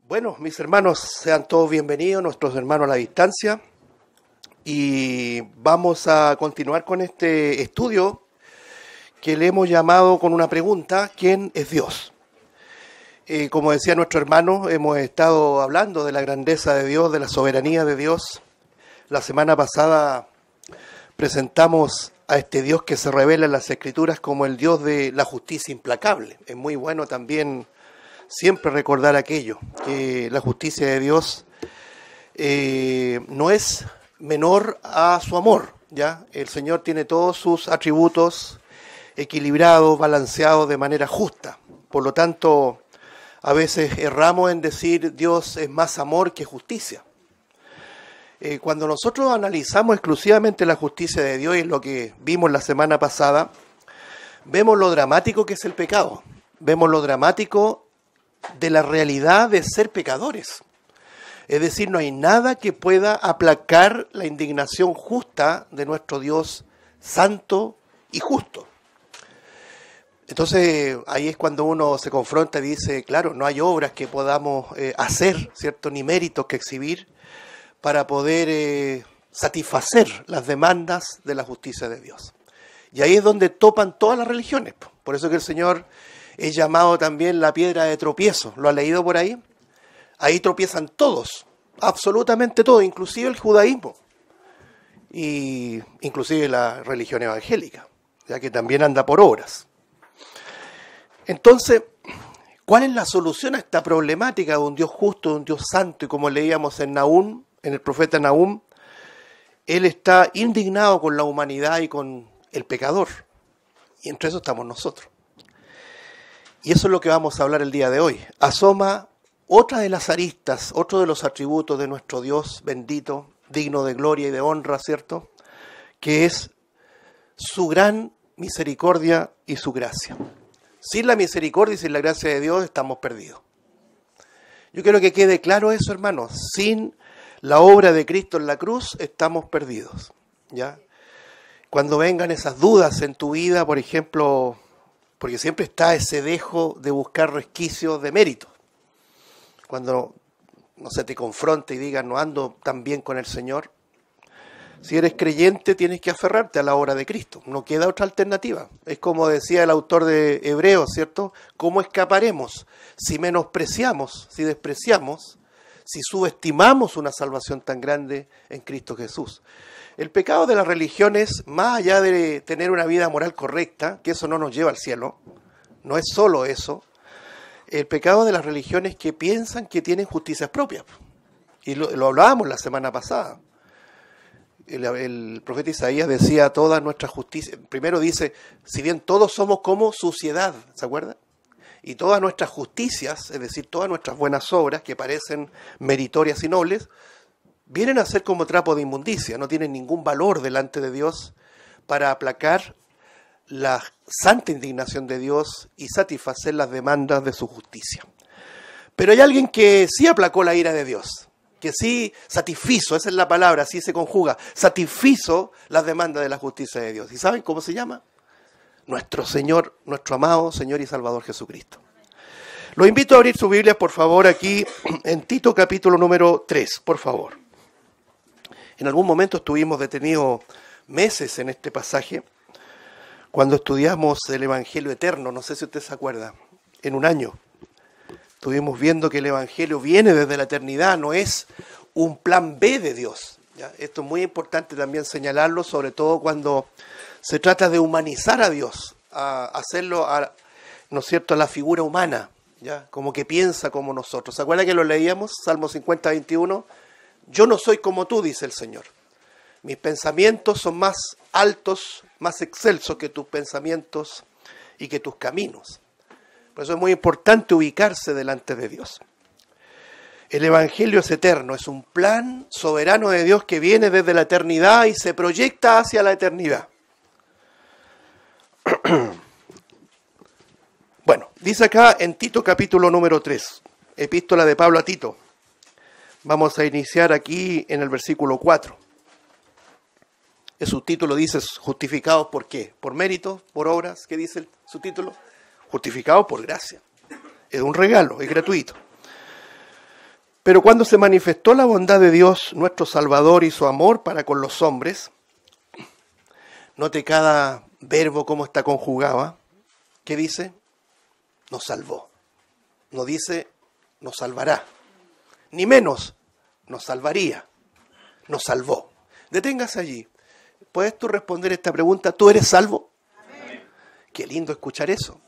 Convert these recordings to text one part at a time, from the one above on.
Bueno, mis hermanos, sean todos bienvenidos, nuestros hermanos a la distancia, y vamos a continuar con este estudio que le hemos llamado con una pregunta: ¿quién es Dios? Como decía nuestro hermano, hemos estado hablando de la grandeza de Dios, de la soberanía de Dios. La semana pasada presentamos a este Dios que se revela en las Escrituras como el Dios de la justicia implacable. Es muy bueno también siempre recordar aquello, que la justicia de Dios no es menor a su amor, ¿ya? El Señor tiene todos sus atributos equilibrados, balanceados de manera justa. Por lo tanto, a veces erramos en decir Dios es más amor que justicia. Cuando nosotros analizamos exclusivamente la justicia de Dios, y lo que vimos la semana pasada, vemos lo dramático que es el pecado, vemos lo dramático de la realidad de ser pecadores. Es decir, no hay nada que pueda aplacar la indignación justa de nuestro Dios santo y justo. Entonces, ahí es cuando uno se confronta y dice, claro, no hay obras que podamos hacer, ¿cierto?, ni méritos que exhibir para poder satisfacer las demandas de la justicia de Dios. Y ahí es donde topan todas las religiones. Por eso que el Señor es llamado también la piedra de tropiezo. ¿Lo ha leído por ahí? Ahí tropiezan todos, absolutamente todos, inclusive el judaísmo, y inclusive la religión evangélica, ya que también anda por obras. Entonces, ¿cuál es la solución a esta problemática de un Dios justo, de un Dios santo? Y como leíamos en Nahum, en el profeta Nahum, él está indignado con la humanidad y con el pecador, y entre eso estamos nosotros. Y eso es lo que vamos a hablar el día de hoy. Asoma otra de las aristas, otro de los atributos de nuestro Dios bendito, digno de gloria y de honra, ¿cierto?, que es su gran misericordia y su gracia. Sin la misericordia y sin la gracia de Dios estamos perdidos. Yo quiero que quede claro eso, hermanos. Sin la obra de Cristo en la cruz estamos perdidos, ¿ya? Cuando vengan esas dudas en tu vida, por ejemplo, porque siempre está ese dejo de buscar resquicios de mérito. Cuando no se te confronte y digas, no ando tan bien con el Señor, si eres creyente tienes que aferrarte a la obra de Cristo. No queda otra alternativa. Es como decía el autor de Hebreos, ¿cierto? ¿Cómo escaparemos si menospreciamos, si despreciamos, si subestimamos una salvación tan grande en Cristo Jesús? El pecado de las religiones, más allá de tener una vida moral correcta, que eso no nos lleva al cielo, no es solo eso, el pecado de las religiones que piensan que tienen justicias propias. Y lo hablábamos la semana pasada. El profeta Isaías decía, todas nuestras justicias, primero dice, si bien todos somos como suciedad, ¿se acuerdan? Y todas nuestras justicias, es decir, todas nuestras buenas obras, que parecen meritorias y nobles, vienen a ser como trapo de inmundicia, no tienen ningún valor delante de Dios para aplacar la santa indignación de Dios y satisfacer las demandas de su justicia. Pero hay alguien que sí aplacó la ira de Dios, que sí satisfizo, esa es la palabra, así se conjuga, satisfizo las demandas de la justicia de Dios. ¿Y saben cómo se llama? Nuestro Señor, nuestro amado Señor y Salvador Jesucristo. Los invito a abrir su Biblia, por favor, aquí en Tito capítulo número 3, por favor. En algún momento estuvimos detenidos meses en este pasaje, cuando estudiamos el Evangelio eterno, no sé si usted se acuerda, en un año. Estuvimos viendo que el Evangelio viene desde la eternidad, no es un plan B de Dios, ¿ya? Esto es muy importante también señalarlo, sobre todo cuando se trata de humanizar a Dios, a hacerlo, ¿no es cierto?, a la figura humana, ¿ya? Como que piensa como nosotros. ¿Se acuerda que lo leíamos? Salmo 50, 21. Yo no soy como tú, dice el Señor. Mis pensamientos son más altos, más excelsos que tus pensamientos y que tus caminos. Por eso es muy importante ubicarse delante de Dios. El Evangelio es eterno, es un plan soberano de Dios que viene desde la eternidad y se proyecta hacia la eternidad. Bueno, dice acá en Tito capítulo número 3, epístola de Pablo a Tito. Vamos a iniciar aquí en el versículo 4. El subtítulo dice, ¿justificados por qué? ¿Por mérito? ¿Por obras? ¿Qué dice el subtítulo? Justificados por gracia. Es un regalo, es gratuito. Pero cuando se manifestó la bondad de Dios, nuestro Salvador, y su amor para con los hombres, note cada verbo cómo está conjugado. ¿Qué dice? Nos salvó. No dice nos salvará. Ni menos nos salvaría. Nos salvó. Deténgase allí. ¿Puedes tú responder esta pregunta? ¿Tú eres salvo? Amén. Qué lindo escuchar eso.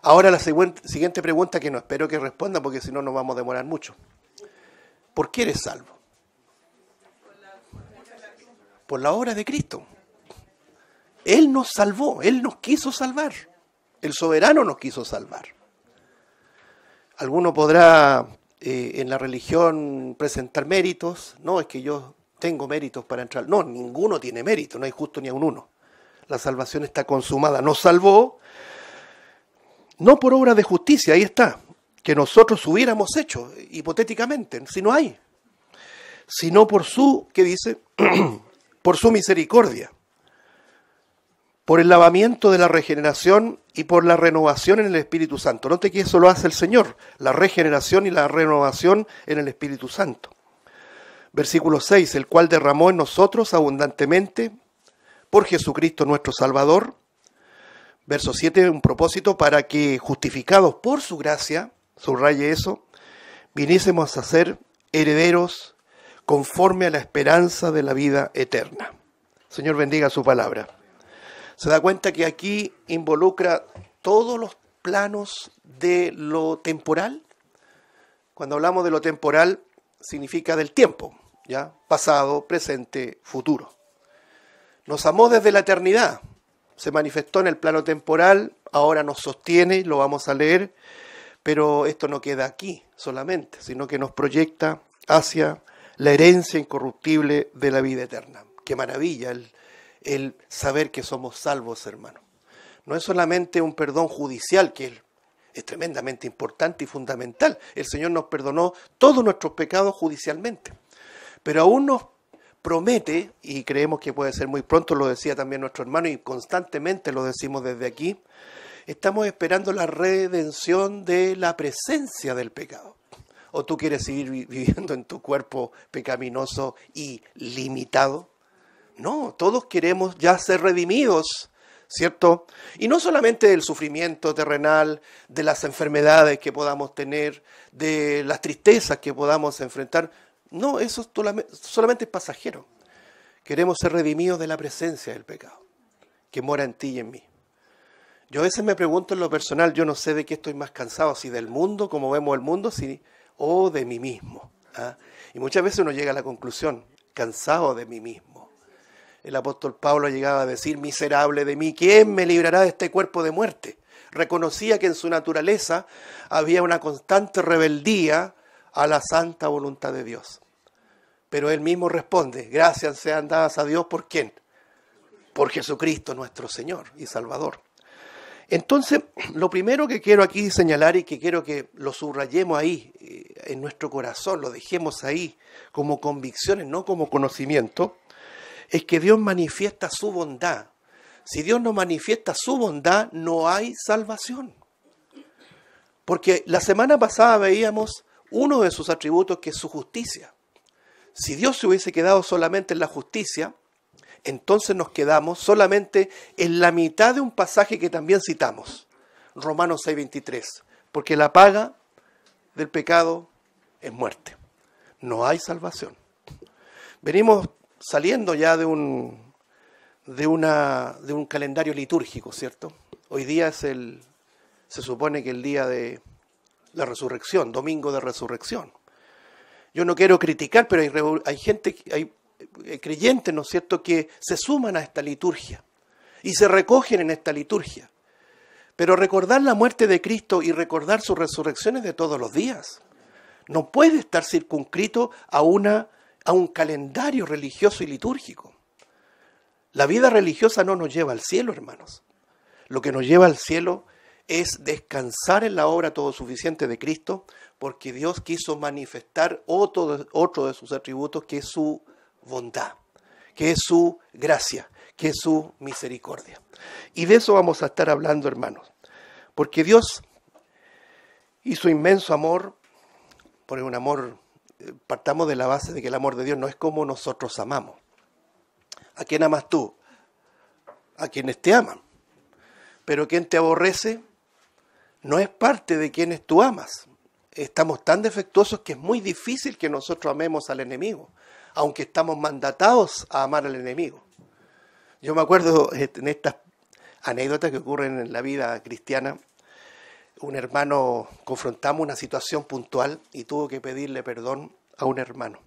Ahora la siguiente pregunta, que no espero que responda porque si no nos vamos a demorar mucho. ¿Por qué eres salvo? Por la obra de Cristo. Él nos salvó, Él nos quiso salvar. El soberano nos quiso salvar. Alguno podrá en la religión presentar méritos. No, es que yo tengo méritos para entrar. No, ninguno tiene mérito, no hay justo ni a un uno. La salvación está consumada. Nos salvó, no por obra de justicia, ahí está, que nosotros hubiéramos hecho, hipotéticamente, si no hay, sino por su, ¿qué dice? Por su misericordia, por el lavamiento de la regeneración y por la renovación en el Espíritu Santo. Note que eso lo hace el Señor, la regeneración y la renovación en el Espíritu Santo. Versículo 6, el cual derramó en nosotros abundantemente por Jesucristo nuestro Salvador. Verso 7, un propósito para que, justificados por su gracia, subraye eso, viniésemos a ser herederos conforme a la esperanza de la vida eterna. Señor, bendiga su palabra. Se da cuenta que aquí involucra todos los planos de lo temporal. Cuando hablamos de lo temporal, significa del tiempo, ¿ya? Pasado, presente, futuro. Nos amó desde la eternidad. Se manifestó en el plano temporal, ahora nos sostiene, lo vamos a leer, pero esto no queda aquí solamente, sino que nos proyecta hacia la herencia incorruptible de la vida eterna. Qué maravilla el saber que somos salvos, hermano. No es solamente un perdón judicial, que es tremendamente importante y fundamental. El Señor nos perdonó todos nuestros pecados judicialmente, pero aún nos promete, y creemos que puede ser muy pronto, lo decía también nuestro hermano, y constantemente lo decimos desde aquí, estamos esperando la redención de la presencia del pecado. ¿O tú quieres seguir viviendo en tu cuerpo pecaminoso y limitado? No, todos queremos ya ser redimidos, ¿cierto? Y no solamente del sufrimiento terrenal, de las enfermedades que podamos tener, de las tristezas que podamos enfrentar. No, eso solamente es pasajero. Queremos ser redimidos de la presencia del pecado, que mora en ti y en mí. Yo a veces me pregunto en lo personal, yo no sé de qué estoy más cansado, si del mundo, como vemos el mundo, o de mí mismo. ¿Ah? Y muchas veces uno llega a la conclusión, cansado de mí mismo. El apóstol Pablo llegaba a decir, miserable de mí, ¿quién me librará de este cuerpo de muerte? Reconocía que en su naturaleza había una constante rebeldía a la santa voluntad de Dios. Pero él mismo responde, gracias sean dadas a Dios, ¿por quién? Por Jesucristo nuestro Señor y Salvador. Entonces, lo primero que quiero aquí señalar y que quiero que lo subrayemos ahí, en nuestro corazón, lo dejemos ahí como convicciones, no como conocimiento, es que Dios manifiesta su bondad. Si Dios no manifiesta su bondad, no hay salvación. Porque la semana pasada veíamos uno de sus atributos, que es su justicia. Si Dios se hubiese quedado solamente en la justicia, entonces nos quedamos solamente en la mitad de un pasaje que también citamos, Romanos 6:23, porque la paga del pecado es muerte. No hay salvación. Venimos saliendo ya de un calendario litúrgico, ¿cierto? Hoy día se supone que el día de la resurrección, domingo de resurrección. Yo no quiero criticar, pero hay gente, hay creyentes, ¿no es cierto?, que se suman a esta liturgia y se recogen en esta liturgia. Pero recordar la muerte de Cristo y recordar su resurrección es de todos los días. No puede estar circunscrito a un calendario religioso y litúrgico. La vida religiosa no nos lleva al cielo, hermanos. Lo que nos lleva al cielo es descansar en la obra todosuficiente de Cristo, porque Dios quiso manifestar otro de sus atributos, que es su bondad, que es su gracia, que es su misericordia. Y de eso vamos a estar hablando, hermanos, porque Dios y su inmenso amor, por un amor partamos de la base de que el amor de Dios no es como nosotros amamos. ¿A quién amas tú? A quienes te aman. Pero quien te aborrece no es parte de quienes tú amas. Estamos tan defectuosos que es muy difícil que nosotros amemos al enemigo, aunque estamos mandatados a amar al enemigo. Yo me acuerdo en estas anécdotas que ocurren en la vida cristiana, un hermano, confrontamos una situación puntual y tuvo que pedirle perdón a un hermano.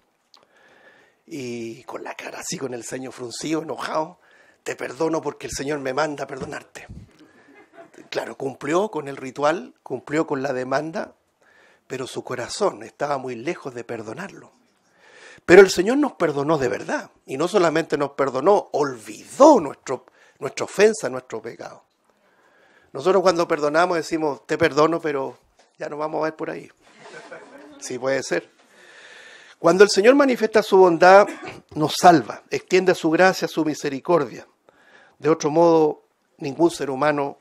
Y con la cara así, con el ceño fruncido, enojado, te perdono porque el Señor me manda a perdonarte. Claro, cumplió con el ritual, cumplió con la demanda, pero su corazón estaba muy lejos de perdonarlo. Pero el Señor nos perdonó de verdad, y no solamente nos perdonó, olvidó nuestra ofensa, nuestro pecado. Nosotros cuando perdonamos decimos, te perdono, pero ya no vamos a ver por ahí. Sí puede ser. Cuando el Señor manifiesta su bondad, nos salva, extiende su gracia, su misericordia. De otro modo, ningún ser humano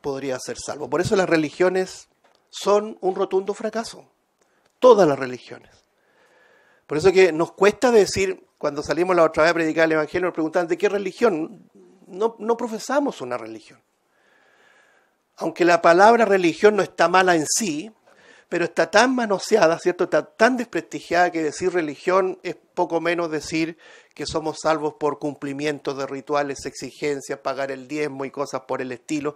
podría ser salvo. Por eso las religiones son un rotundo fracaso. Todas las religiones. Por eso que nos cuesta decir, cuando salimos la otra vez a predicar el Evangelio, nos preguntan, ¿de qué religión? No profesamos una religión. Aunque la palabra religión no está mala en sí, pero está tan manoseada, ¿cierto? Está tan desprestigiada que decir religión es poco menos decir que somos salvos por cumplimiento de rituales, exigencias, pagar el diezmo y cosas por el estilo.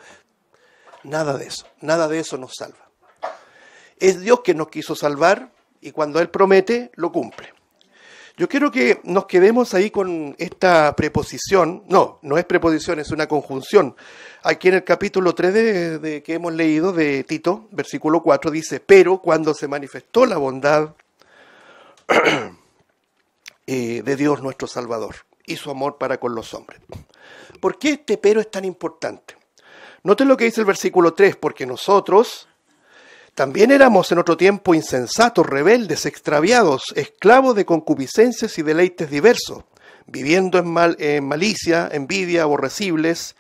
Nada de eso nos salva. Es Dios quien nos quiso salvar y cuando Él promete, lo cumple. Yo quiero que nos quedemos ahí con esta preposición. No es preposición, es una conjunción. Aquí en el capítulo 3 de que hemos leído de Tito, versículo 4, dice, pero cuando se manifestó la bondad de Dios nuestro Salvador y su amor para con los hombres. ¿Por qué este pero es tan importante? Noten lo que dice el versículo 3, porque nosotros también éramos en otro tiempo insensatos, rebeldes, extraviados, esclavos de concupiscencias y deleites diversos, viviendo en malicia, envidia, aborrecibles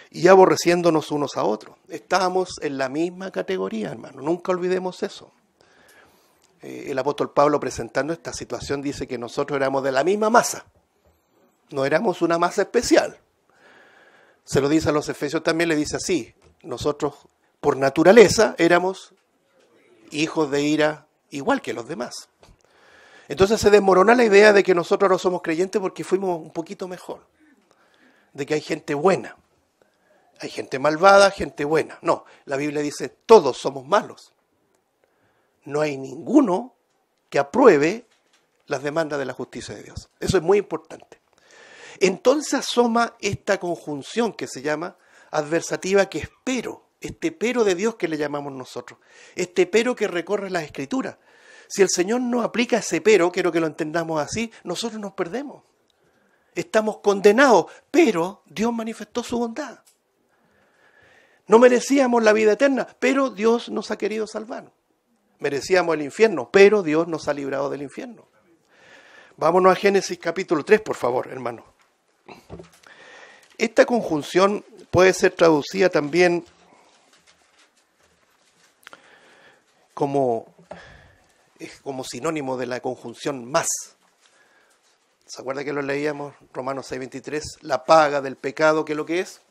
y aborreciéndonos unos a otros. Estábamos en la misma categoría, hermano, nunca olvidemos eso. El apóstol Pablo, presentando esta situación, dice que nosotros éramos de la misma masa, no éramos una masa especial. Se lo dice a los Efesios también, le dice así, nosotros por naturaleza éramos hijos de ira igual que los demás. Entonces se desmorona la idea de que nosotros no somos creyentes porque fuimos un poquito mejor, de que hay gente buena, hay gente malvada, gente buena. No, la Biblia dice todos somos malos. No hay ninguno que apruebe las demandas de la justicia de Dios. Eso es muy importante. Entonces asoma esta conjunción que se llama adversativa, que es pero. Este pero de Dios que le llamamos nosotros, este pero que recorre las Escrituras. Si el Señor no aplica ese pero, quiero que lo entendamos así, nosotros nos perdemos. Estamos condenados, pero Dios manifestó su bondad. No merecíamos la vida eterna, pero Dios nos ha querido salvar. Merecíamos el infierno, pero Dios nos ha librado del infierno. Vámonos a Génesis capítulo 3, por favor, hermano. Esta conjunción puede ser traducida también como sinónimo de la conjunción más. ¿Se acuerda que lo leíamos? Romanos 6:23, la paga del pecado, ¿qué es lo que es?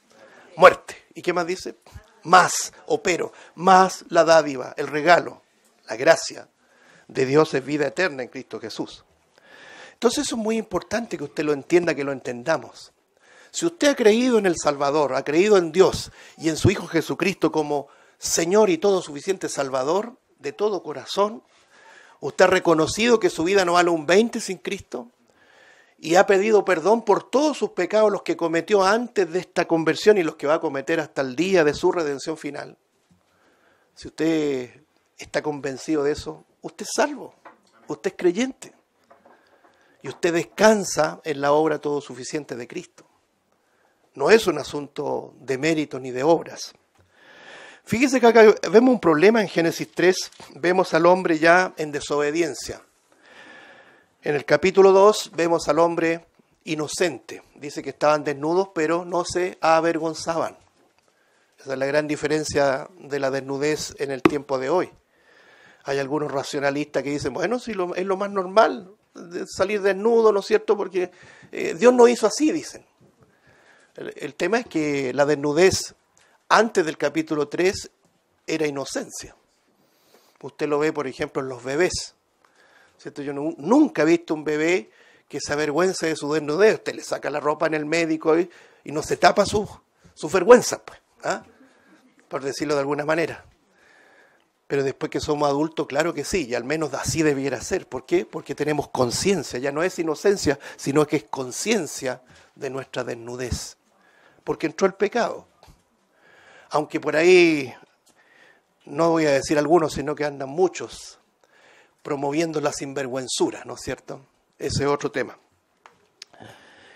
Muerte. ¿Y qué más dice? Más, o pero, más la dádiva, el regalo, la gracia de Dios es vida eterna en Cristo Jesús. Entonces eso es muy importante que usted lo entienda, que lo entendamos. Si usted ha creído en el Salvador, ha creído en Dios y en su Hijo Jesucristo como Señor y todo suficiente Salvador, de todo corazón, usted ha reconocido que su vida no vale un 20 sin Cristo y ha pedido perdón por todos sus pecados, los que cometió antes de esta conversión y los que va a cometer hasta el día de su redención final. Si usted está convencido de eso, usted es salvo, usted es creyente y usted descansa en la obra todo suficiente de Cristo. No es un asunto de mérito ni de obras. Fíjese que acá vemos un problema en Génesis 3, vemos al hombre ya en desobediencia. En el capítulo 2 vemos al hombre inocente. Dice que estaban desnudos, pero no se avergonzaban. Esa es la gran diferencia de la desnudez en el tiempo de hoy. Hay algunos racionalistas que dicen, bueno, si es lo más normal salir desnudo, ¿no es cierto? Porque Dios no hizo así, dicen. El tema es que la desnudez antes del capítulo 3 era inocencia. Usted lo ve, por ejemplo, en los bebés, ¿cierto? Yo nunca he visto un bebé que se avergüence de su desnudez. Usted le saca la ropa en el médico y no se tapa su vergüenza, pues, ¿ah? Por decirlo de alguna manera. Pero después que somos adultos, claro que sí, y al menos así debiera ser. ¿Por qué? Porque tenemos conciencia, ya no es inocencia, sino que es conciencia de nuestra desnudez. Porque entró el pecado. Aunque por ahí, no voy a decir algunos, sino que andan muchos promoviendo la sinvergüenzura, ¿no es cierto? Ese es otro tema.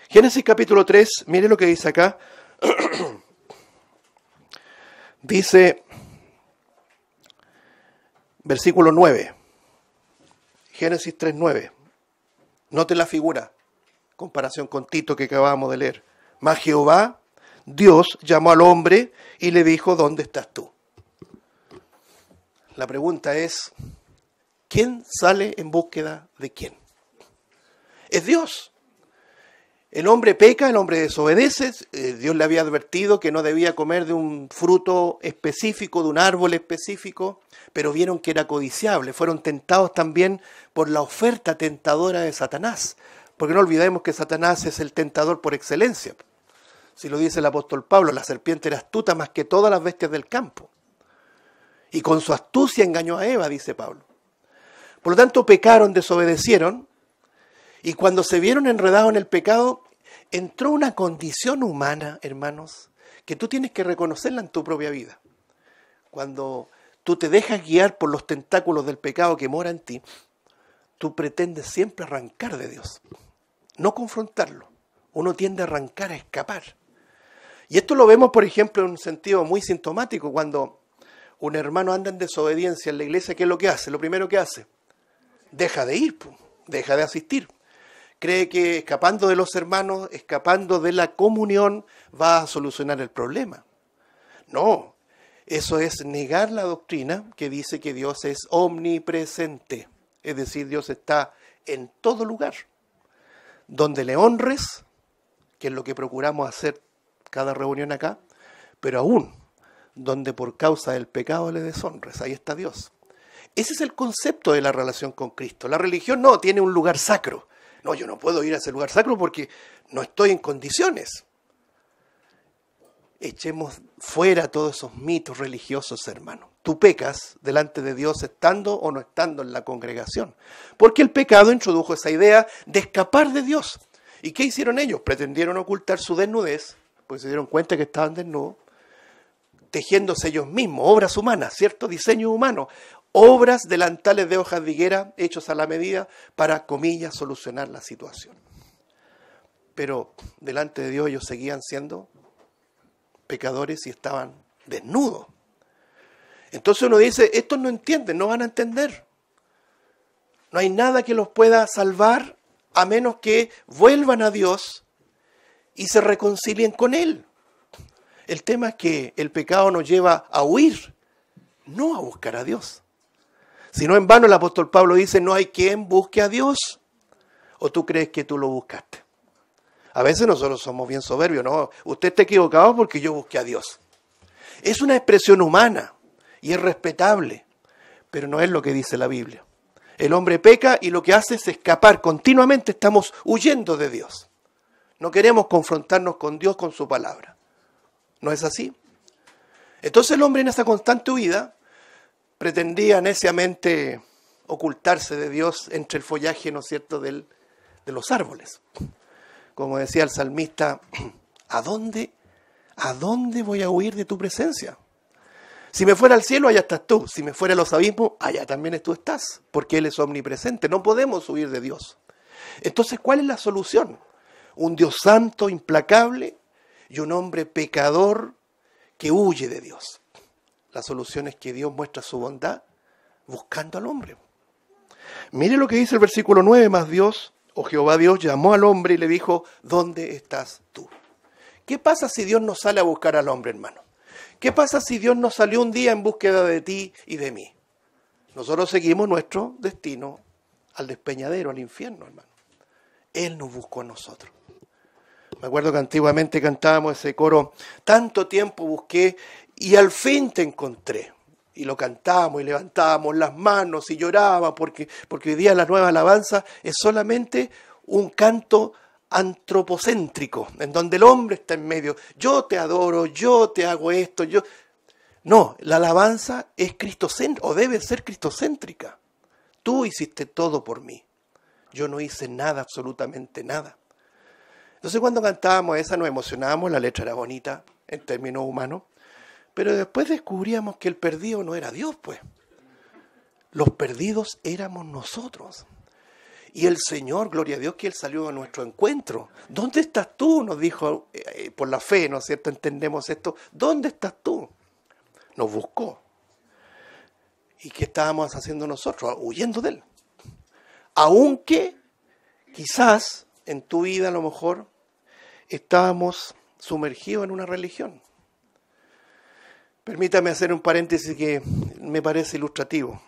Génesis capítulo 3, mire lo que dice acá. Dice, versículo 9, Génesis 3:9. Note la figura, comparación con Tito que acabamos de leer. Mas Jehová, Dios, llamó al hombre y le dijo, ¿dónde estás tú? La pregunta es, ¿quién sale en búsqueda de quién? Es Dios. El hombre peca, el hombre desobedece. Dios le había advertido que no debía comer de un fruto específico, de un árbol específico, pero vieron que era codiciable. Fueron tentados también por la oferta tentadora de Satanás. Porque no olvidemos que Satanás es el tentador por excelencia. Si lo dice el apóstol Pablo, la serpiente era astuta más que todas las bestias del campo. Y con su astucia engañó a Eva, dice Pablo. Por lo tanto, pecaron, desobedecieron. Y cuando se vieron enredados en el pecado, entró una condición humana, hermanos, que tú tienes que reconocerla en tu propia vida. Cuando tú te dejas guiar por los tentáculos del pecado que mora en ti, tú pretendes siempre arrancar de Dios, no confrontarlo. Uno tiende a arrancar, a escapar. Y esto lo vemos, por ejemplo, en un sentido muy sintomático. Cuando un hermano anda en desobediencia en la iglesia, ¿qué es lo que hace? Lo primero que hace, deja de ir, deja de asistir. Cree que escapando de los hermanos, escapando de la comunión, va a solucionar el problema. No, eso es negar la doctrina que dice que Dios es omnipresente. Es decir, Dios está en todo lugar. Donde le honres, que es lo que procuramos hacer cada reunión acá, pero aún donde por causa del pecado le deshonres, ahí está Dios. Ese es el concepto de la relación con Cristo. La religión no tiene un lugar sacro. No, yo no puedo ir a ese lugar sacro porque no estoy en condiciones. Echemos fuera todos esos mitos religiosos, hermano. Tú pecas delante de Dios estando o no estando en la congregación. Porque el pecado introdujo esa idea de escapar de Dios. ¿Y qué hicieron ellos? Pretendieron ocultar su desnudez, pues se dieron cuenta que estaban desnudos, tejiéndose ellos mismos, obras humanas, ¿cierto? Diseño humano. Obras, delantales de hojas de higuera hechos a la medida para, comillas, solucionar la situación. Pero delante de Dios ellos seguían siendo pecadores y estaban desnudos. Entonces uno dice, estos no entienden, no van a entender. No hay nada que los pueda salvar a menos que vuelvan a Dios y se reconcilien con Él. El tema es que el pecado nos lleva a huir, no a buscar a Dios. Si no, en vano el apóstol Pablo dice, no hay quien busque a Dios. ¿O tú crees que tú lo buscaste? A veces nosotros somos bien soberbios, ¿no? Usted está equivocado porque yo busqué a Dios. Es una expresión humana y es respetable, pero no es lo que dice la Biblia. El hombre peca y lo que hace es escapar. Continuamente estamos huyendo de Dios. No queremos confrontarnos con Dios, con su palabra. ¿No es así? Entonces el hombre en esa constante huida pretendía neciamente ocultarse de Dios entre el follaje, ¿no es cierto?, de los árboles. Como decía el salmista, ¿a dónde voy a huir de tu presencia? Si me fuera al cielo, allá estás tú. Si me fuera a los abismos, allá también tú estás. Porque Él es omnipresente. No podemos huir de Dios. Entonces, ¿cuál es la solución? Un Dios santo, implacable, y un hombre pecador que huye de Dios. La solución es que Dios muestra su bondad buscando al hombre. Mire lo que dice el versículo 9, más Dios, o Jehová Dios, llamó al hombre y le dijo, ¿dónde estás tú? ¿Qué pasa si Dios no sale a buscar al hombre, hermano? ¿Qué pasa si Dios no salió un día en búsqueda de ti y de mí? Nosotros seguimos nuestro destino al despeñadero, al infierno, hermano. Él nos buscó a nosotros. Me acuerdo que antiguamente cantábamos ese coro, tanto tiempo busqué y al fin te encontré. Y lo cantábamos y levantábamos las manos y llorábamos porque hoy día la nueva alabanza es solamente un canto antropocéntrico, en donde el hombre está en medio. Yo te adoro, yo te hago esto, yo... No, la alabanza es cristocéntrica, o debe ser cristocéntrica. Tú hiciste todo por mí. Yo no hice nada, absolutamente nada. Entonces cuando cantábamos esa nos emocionábamos, la letra era bonita en términos humanos, pero después descubríamos que el perdido no era Dios, pues. Los perdidos éramos nosotros. Y el Señor, gloria a Dios, que Él salió a nuestro encuentro. ¿Dónde estás tú? Nos dijo por la fe, ¿no es cierto? Entendemos esto. ¿Dónde estás tú? Nos buscó. ¿Y qué estábamos haciendo nosotros? Huyendo de Él. Aunque quizás en tu vida a lo mejor estábamos sumergidos en una religión. Permítame hacer un paréntesis que me parece ilustrativo.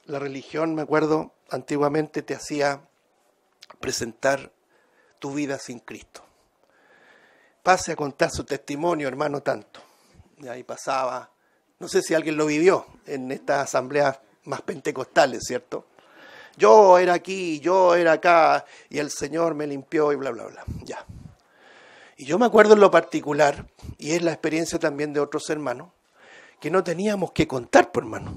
La religión, me acuerdo, antiguamente te hacía presentar tu vida sin Cristo. Pase a contar su testimonio, hermano, tanto. Y ahí pasaba, no sé si alguien lo vivió en estas asambleas más pentecostales, ¿cierto? Yo era aquí, yo era acá, y el Señor me limpió y bla, bla, bla. Ya. Y yo me acuerdo en lo particular, y es la experiencia también de otros hermanos, que no teníamos que contar, por hermano.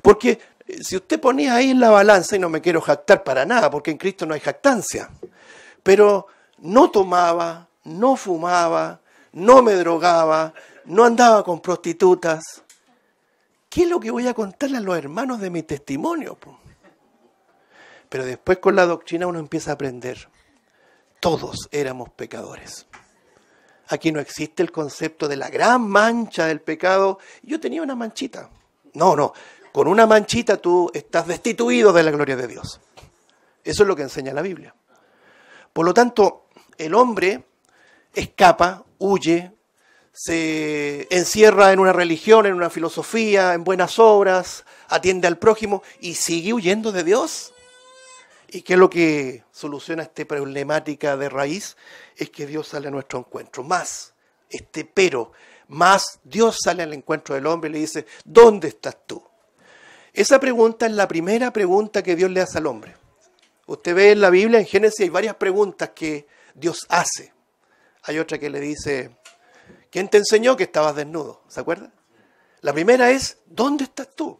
Porque si usted ponía ahí en la balanza, y no me quiero jactar para nada, porque en Cristo no hay jactancia, pero no tomaba, no fumaba, no me drogaba, no andaba con prostitutas. ¿Qué es lo que voy a contarle a los hermanos de mi testimonio? Pero después con la doctrina uno empieza a aprender. Todos éramos pecadores. Aquí no existe el concepto de la gran mancha del pecado. Yo tenía una manchita. No. Con una manchita tú estás destituido de la gloria de Dios. Eso es lo que enseña la Biblia. Por lo tanto, el hombre escapa, huye, se encierra en una religión, en una filosofía, en buenas obras, atiende al prójimo y sigue huyendo de Dios. ¿Y qué es lo que soluciona esta problemática de raíz? Es que Dios sale a nuestro encuentro. Más Dios sale al encuentro del hombre y le dice, ¿dónde estás tú? Esa pregunta es la primera pregunta que Dios le hace al hombre. Usted ve en la Biblia, en Génesis, hay varias preguntas que Dios hace. Hay otra que le dice, ¿quién te enseñó que estabas desnudo? ¿Se acuerda? La primera es, ¿dónde estás tú?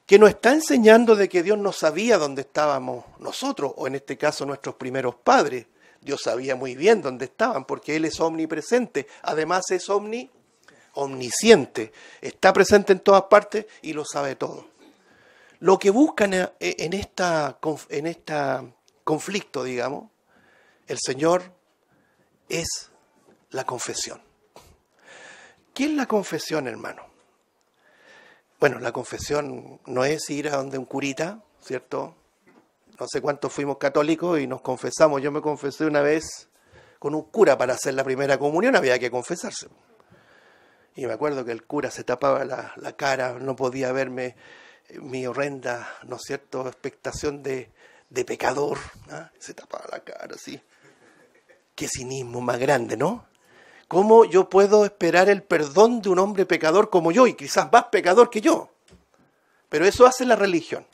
Que nos está enseñando de que Dios no sabía dónde estábamos nosotros, o en este caso nuestros primeros padres. Dios sabía muy bien dónde estaban, porque Él es omnipresente. Además es omnisciente. Está presente en todas partes y lo sabe todo. Lo que buscan en este conflicto, digamos, el Señor es la confesión. ¿Qué es la confesión, hermano? Bueno, la confesión no es ir a donde un curita, ¿cierto? No sé cuántos fuimos católicos y nos confesamos. Yo me confesé una vez con un cura para hacer la primera comunión, había que confesarse. Y me acuerdo que el cura se tapaba la cara, no podía verme mi horrenda, ¿no es cierto?, expectación de pecador. ¿Ah? Se tapaba la cara así. Qué cinismo más grande, ¿no? ¿Cómo yo puedo esperar el perdón de un hombre pecador como yo y quizás más pecador que yo? Pero eso hace la religión.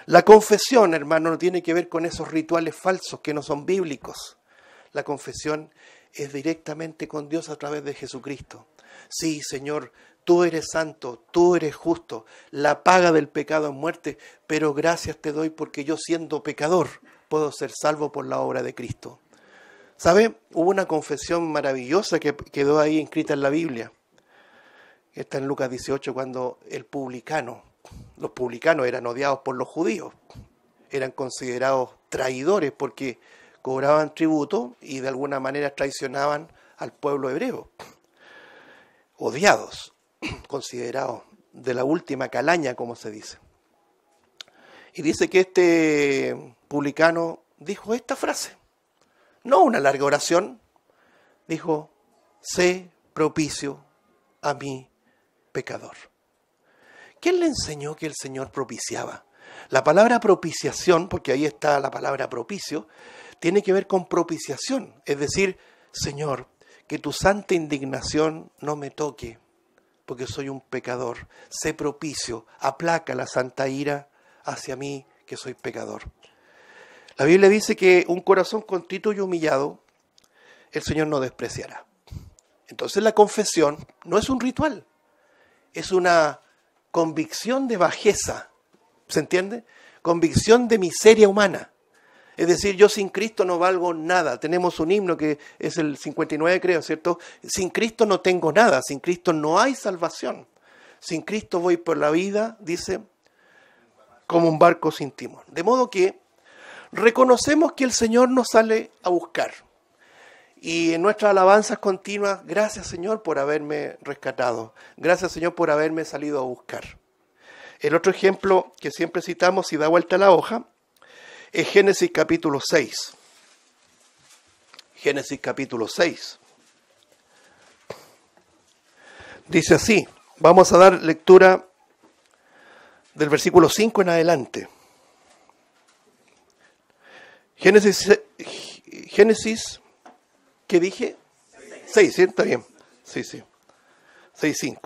La confesión, hermano, no tiene que ver con esos rituales falsos que no son bíblicos. La confesión es directamente con Dios a través de Jesucristo. Sí, Señor, tú eres santo, tú eres justo, la paga del pecado es muerte, pero gracias te doy porque yo siendo pecador puedo ser salvo por la obra de Cristo. ¿Sabe? Hubo una confesión maravillosa que quedó ahí inscrita en la Biblia. Está en Lucas 18 cuando los publicanos eran odiados por los judíos, eran considerados traidores porque cobraban tributo y de alguna manera traicionaban al pueblo hebreo. Odiados, considerados de la última calaña, como se dice. Y dice que este publicano dijo esta frase. No una larga oración, dijo, sé propicio a mi pecador. ¿Quién le enseñó que el Señor propiciaba? La palabra propiciación, porque ahí está la palabra propicio, tiene que ver con propiciación. Es decir, Señor, que tu santa indignación no me toque, porque soy un pecador. Sé propicio, aplaca la santa ira hacia mí, que soy pecador. La Biblia dice que un corazón contrito y humillado, el Señor no despreciará. Entonces la confesión no es un ritual, es una convicción de bajeza, ¿se entiende? Convicción de miseria humana. Es decir, yo sin Cristo no valgo nada. Tenemos un himno que es el 59, creo, ¿cierto? Sin Cristo no tengo nada, sin Cristo no hay salvación. Sin Cristo voy por la vida, dice, como un barco sin timón. De modo que reconocemos que el Señor nos sale a buscar. Y en nuestras alabanzas continuas, gracias Señor por haberme rescatado. Gracias Señor por haberme salido a buscar. El otro ejemplo que siempre citamos, si da vuelta la hoja, es Génesis capítulo 6. Génesis capítulo 6. Dice así, vamos a dar lectura del versículo 5 en adelante. Génesis, ¿qué dije? 6, ¿sí? Está bien. Sí. 6:5.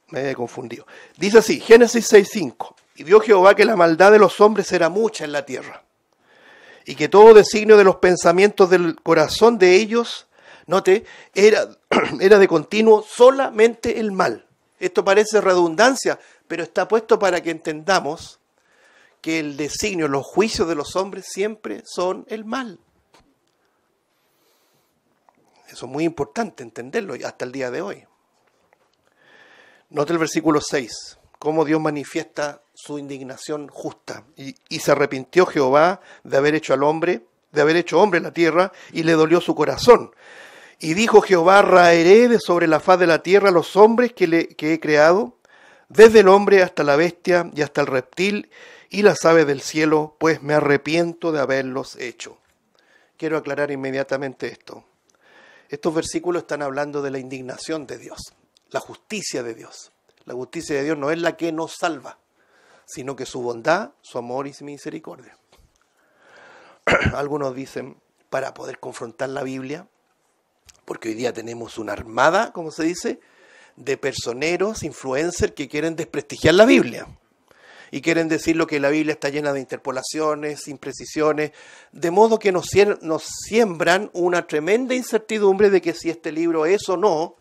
Me había confundido. Dice así, Génesis 6:5. Y vio Jehová que la maldad de los hombres era mucha en la tierra, y que todo designio de los pensamientos del corazón de ellos, note, era de continuo solamente el mal. Esto parece redundancia, pero está puesto para que entendamos que el designio, los juicios de los hombres siempre son el mal. Eso es muy importante entenderlo hasta el día de hoy. Note el versículo 6, cómo Dios manifiesta su indignación justa. Y se arrepintió Jehová de haber hecho hombre en la tierra, y le dolió su corazón. Y dijo Jehová, raeré de sobre la faz de la tierra los hombres que he creado, desde el hombre hasta la bestia y hasta el reptil y las aves del cielo, pues me arrepiento de haberlos hecho. Quiero aclarar inmediatamente esto. Estos versículos están hablando de la indignación de Dios, la justicia de Dios. La justicia de Dios no es la que nos salva, sino que su bondad, su amor y su misericordia. Algunos dicen, para poder confrontar la Biblia, porque hoy día tenemos una armada, como se dice, de personeros, influencers que quieren desprestigiar la Biblia. Y quieren decir lo que la Biblia está llena de interpolaciones, imprecisiones, de modo que nos siembran una tremenda incertidumbre de que si este libro es o no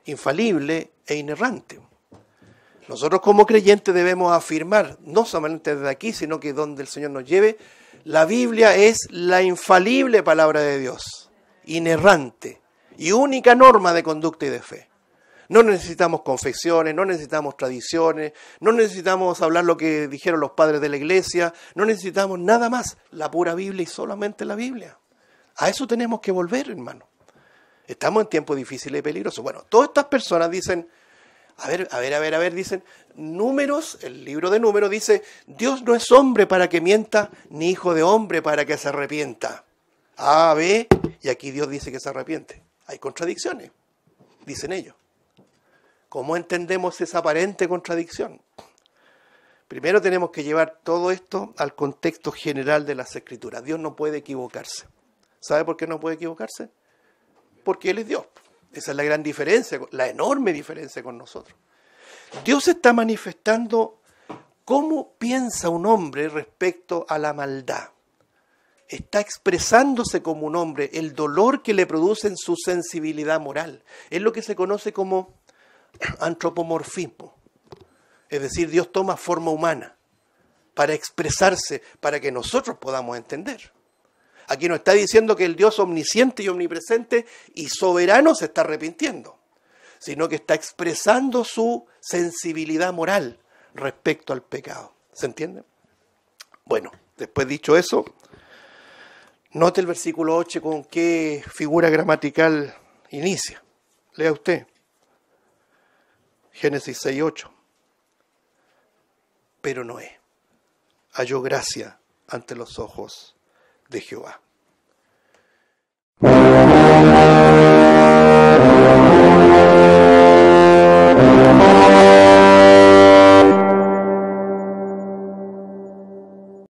infalible e inerrante. Nosotros como creyentes debemos afirmar, no solamente desde aquí, sino que donde el Señor nos lleve, la Biblia es la infalible palabra de Dios, inerrante y única norma de conducta y de fe. No necesitamos confesiones, no necesitamos tradiciones, no necesitamos hablar lo que dijeron los padres de la iglesia, no necesitamos nada más, la pura Biblia y solamente la Biblia. A eso tenemos que volver, hermano. Estamos en tiempos difíciles y peligrosos. Bueno, todas estas personas dicen, dicen, Números, el libro de Números dice, Dios no es hombre para que mienta, ni hijo de hombre para que se arrepienta. A, B, y aquí Dios dice que se arrepiente. Hay contradicciones, dicen ellos. ¿Cómo entendemos esa aparente contradicción? Primero tenemos que llevar todo esto al contexto general de las Escrituras. Dios no puede equivocarse. ¿Sabe por qué no puede equivocarse? Porque Él es Dios. Esa es la gran diferencia, la enorme diferencia con nosotros. Dios está manifestando cómo piensa un hombre respecto a la maldad. Está expresándose como un hombre, el dolor que le produce en su sensibilidad moral. Es lo que se conoce como antropomorfismo. Es decir, Dios toma forma humana para expresarse, para que nosotros podamos entender. Aquí no está diciendo que el Dios omnisciente y omnipresente y soberano se está arrepintiendo, sino que está expresando su sensibilidad moral respecto al pecado. ¿Se entiende? Bueno, después dicho eso, note el versículo 8 con qué figura gramatical inicia. Lea usted. Génesis 6:8. Pero Noé halló gracia ante los ojos de Jehová.